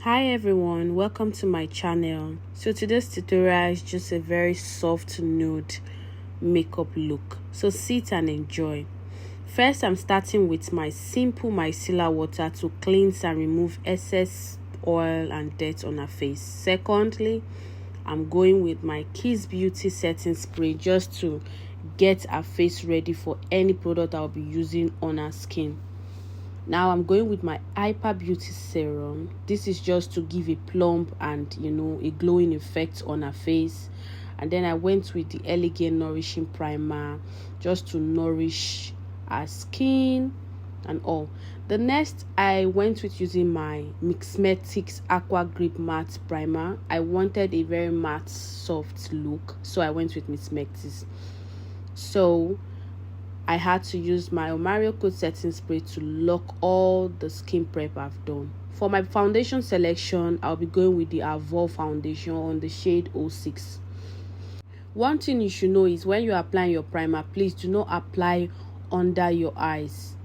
Hi everyone, welcome to my channel. So today's tutorial is just a very soft nude makeup look, so sit and enjoy. First, I'm starting with my simple micellar water to cleanse and remove excess oil and dirt on her face. Secondly, I'm going with my Kiss Beauty setting spray just to get her face ready for any product I'll be using on her skin. Now I'm going with my Hyper Beauty serum. This is just to give a plump and a glowing effect on her face. And then I went with the L.A Girl nourishing primer just to nourish her skin and all. The next, I went with using my Mismetics aqua grip matte primer. I wanted a very matte soft look, so I went with Mismetics. So I had to use my Omariocode setting spray to lock all the skin prep I've done. For my foundation selection, I'll be going with the Avour Foundation on the shade 06. One thing you should know is when you're applying your primer, please do not apply under your eyes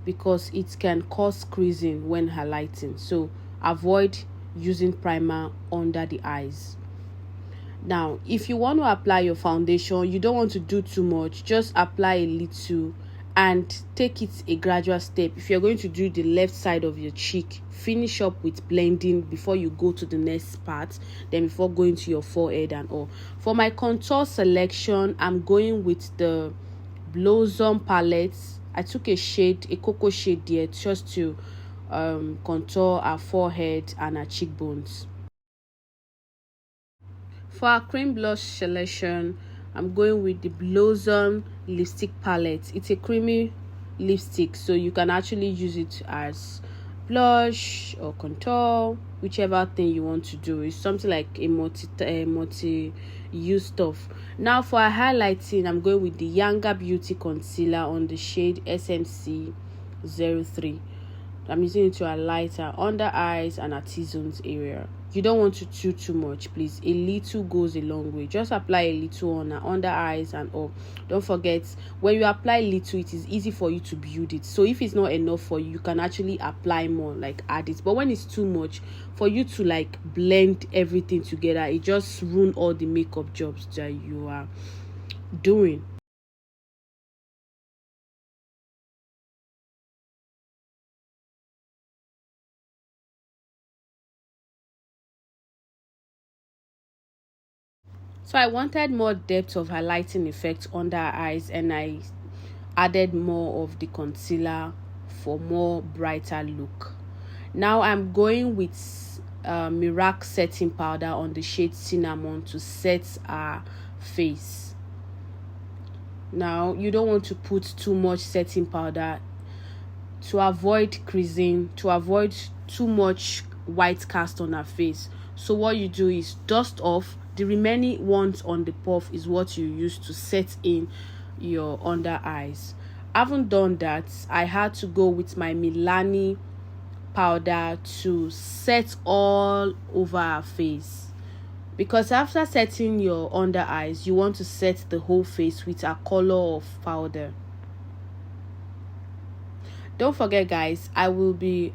because it can cause creasing when highlighting. So avoid using primer under the eyes. Now, if you want to apply your foundation, you don't want to do too much, just apply a little and take it a gradual step. If you're going to do the left side of your cheek, finish up with blending before you go to the next part, then before going to your forehead and all. For my contour selection, I'm going with the Blossom palette. I took a cocoa shade there just to contour our forehead and our cheekbones. For our cream blush selection, I'm going with the Blossom lipstick palette. It's a creamy lipstick, so you can actually use it as blush or contour, whichever thing you want to do. It's something like a multi-use stuff. Now for our highlighting, I'm going with the Yanga Beauty concealer on the shade SMC 03. I'm using it to highlight our under eyes and our T-zones area. You don't want to do too much, please. A little goes a long way. Just apply a little on our under eyes and all. Don't forget, when you apply little, it is easy for you to build it. So if it's not enough for you, you can actually apply more, like add it. But when it's too much, for you to like blend everything together, it just ruins all the makeup jobs that you are doing. So I wanted more depth of highlighting effect under her eyes, and I added more of the concealer for more brighter look. Now I'm going with Merak setting powder on the shade Cinnamon to set our face. Now you don't want to put too much setting powder to avoid creasing, to avoid too much white cast on her face. So what you do is dust off. The remaining ones on the puff is what you use to set in your under eyes. Haven't done that, I had to go with my Milani powder to set all over her face, because after setting your under eyes, you want to set the whole face with a color of powder. Don't forget guys, I will be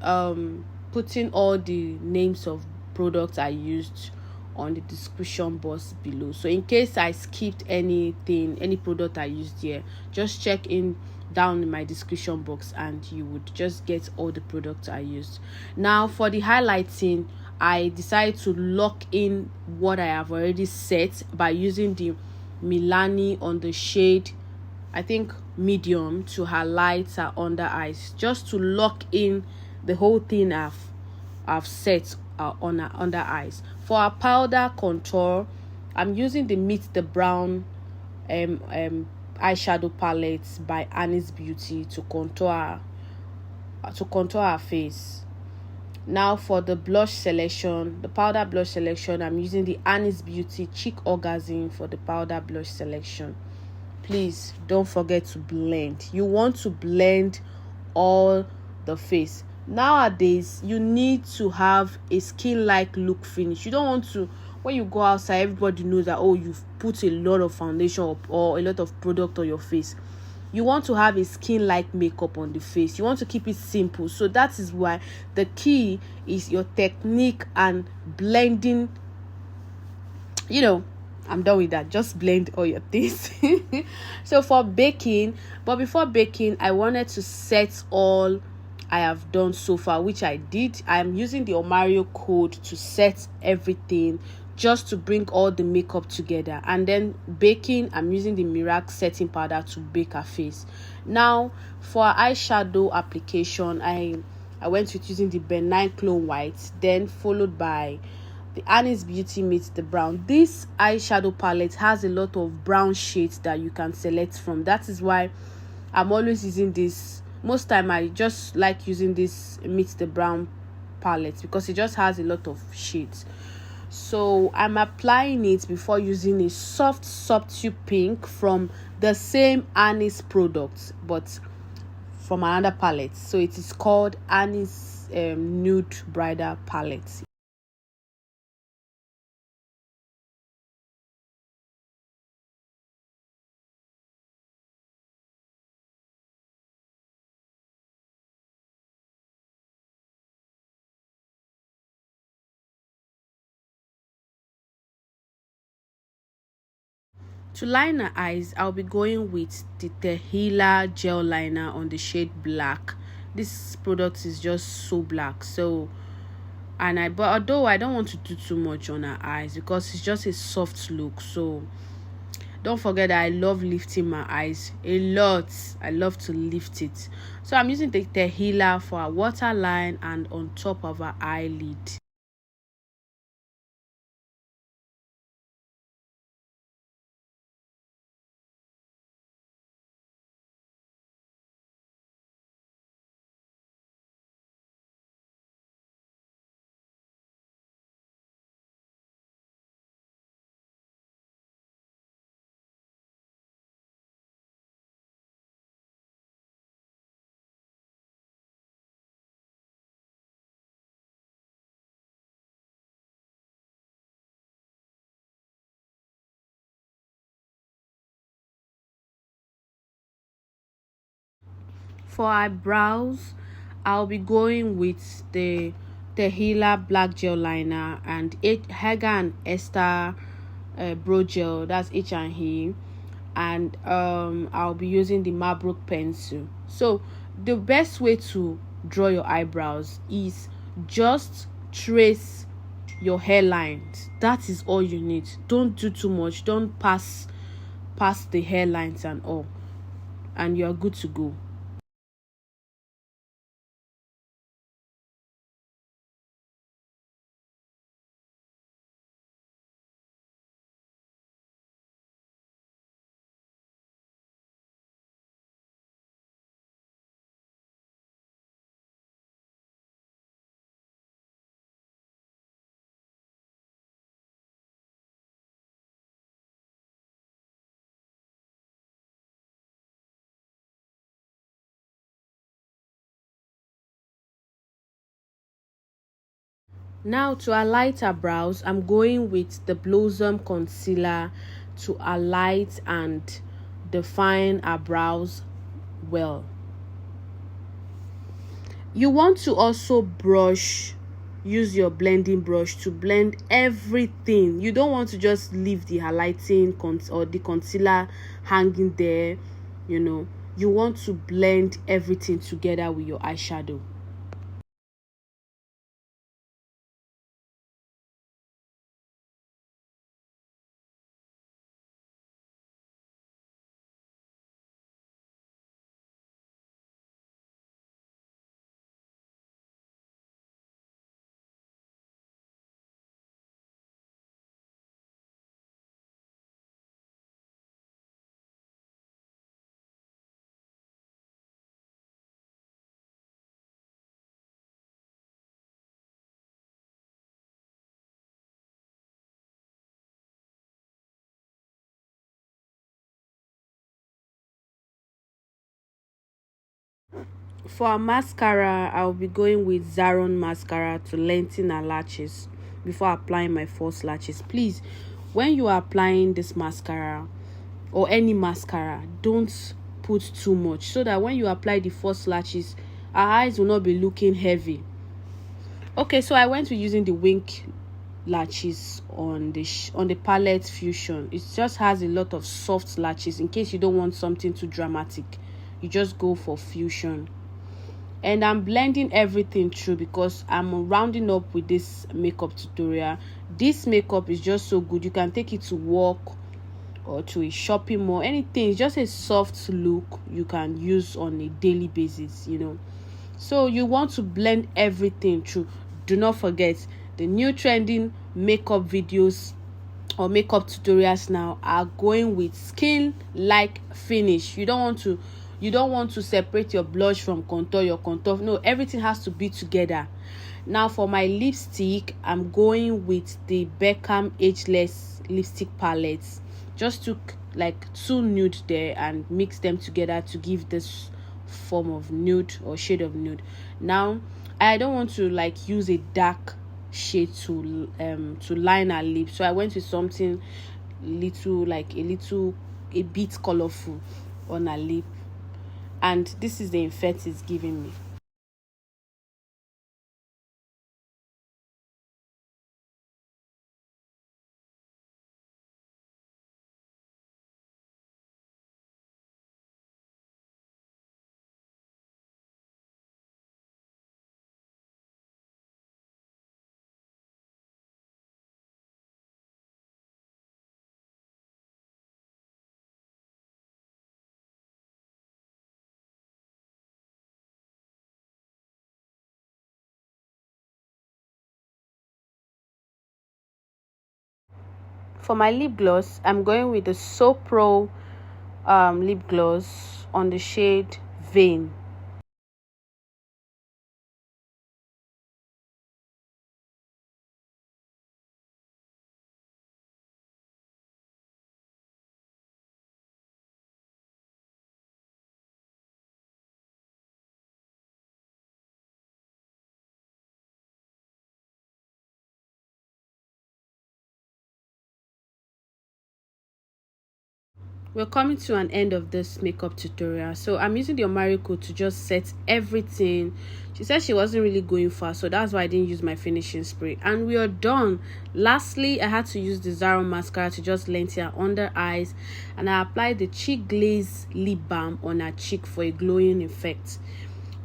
putting all the names of products I used on the description box below, so in case I skipped any product I used here, just check in down in my description box and you would just get all the products I used. Now for the highlighting, I decided to lock in what I have already set by using the Milani on the shade, I think medium, to highlight her under eyes, just to lock in the whole thing I've set on her under eyes. For our powder contour, I'm using the Meet the Brown eyeshadow palette by Annie's Beauty to contour her face. Now for the blush selection, the powder blush selection, I'm using the Annie's Beauty Cheek Orgasm for the powder blush selection. Please don't forget to blend. You want to blend all the face. Nowadays you need to have a skin-like look finish. You don't want to, when you go outside, everybody knows that, oh, you've put a lot of foundation or a lot of product on your face. you want to have a skin like makeup on the face. You want to keep it simple. So that is why the key is your technique and blending. I'm done with that. Just blend all your things. So for baking, but before baking, I wanted to set all I have done so far, which I did. I'm using the Omariocode to set everything, just to bring all the makeup together. And then baking, I'm using the Merak setting powder to bake her face. Now for eyeshadow application, I went with using the Benign Clone White, then followed by the Annie's Beauty Meets the Brown. This eyeshadow palette has a lot of brown shades that you can select from. That is why I'm always using this. Most time I just like using this Meets the Brown palette because it just has a lot of shades. So I'm applying it before using a soft subtle pink from the same Annie's product, but from another palette. So it is called Annie's Nude Bridal Palette. To line her eyes, I'll be going with the Tehilla gel liner on the shade black. This product is just so black. So, but although I don't want to do too much on her eyes because it's just a soft look. So don't forget that I love lifting my eyes a lot. I love to lift it. So I'm using the Tehilla for a waterline and on top of her eyelid. For eyebrows, I'll be going with the Tehilla black gel liner and Haga and Esther brow gel. That's H and E. And I'll be using the Mabrook pencil. So the best way to draw your eyebrows is just trace your hairlines. That is all you need. Don't do too much. Don't pass the hairlines and all, and you're good to go. Now to highlight her brows, I'm going with the Blossom concealer to highlight and define her brows well. You want to also use your blending brush to blend everything. You don't want to just leave the highlighting or the concealer hanging there. You want to blend everything together with your eyeshadow. For a mascara, I'll be going with Zaron mascara to lengthen her lashes before applying my false lashes. Please, when you are applying this mascara or any mascara, don't put too much, so that when you apply the false lashes, our eyes will not be looking heavy. Okay, so I went with using the Wynk lashes on the palette Fusion. It just has a lot of soft lashes. In case you don't want something too dramatic, you just go for Fusion. And I'm blending everything through because I'm rounding up with this makeup tutorial. This makeup is just so good. You can take it to work or to a shopping mall, anything. It's just a soft look you can use on a daily basis, you know. So you want to blend everything through. Do not forget, the new trending makeup videos or makeup tutorials now are going with skin like finish. You don't want to separate your blush from contour, your contour. No, everything has to be together. Now for my lipstick, I'm going with the Becharm Ageless lipstick palettes. Just took like 2 nude there and mix them together to give this form of nude or shade of nude. Now I don't want to like use a dark shade to line our lips, so I went with something a bit colorful on her lip, and this is the effect it's giving me. For my lip gloss, I'm going with the So Pro lip gloss on the shade Vein. We're coming to an end of this makeup tutorial, so I'm using the Omariocode to just set everything. She said she wasn't really going fast, so that's why I didn't use my finishing spray, and we are done. Lastly, I had to use the serum mascara to just lengthen her under eyes, and I applied the cheek glaze lip balm on her cheek for a glowing effect.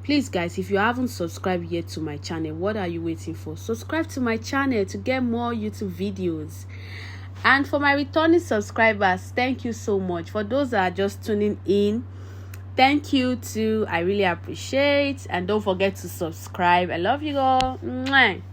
Please guys, if you haven't subscribed yet to my channel, what are you waiting for? Subscribe to my channel to get more YouTube videos. And for my returning subscribers, thank you so much. For those that are just tuning in, thank you too. I really appreciate. And don't forget to subscribe. I love you all. Mwah.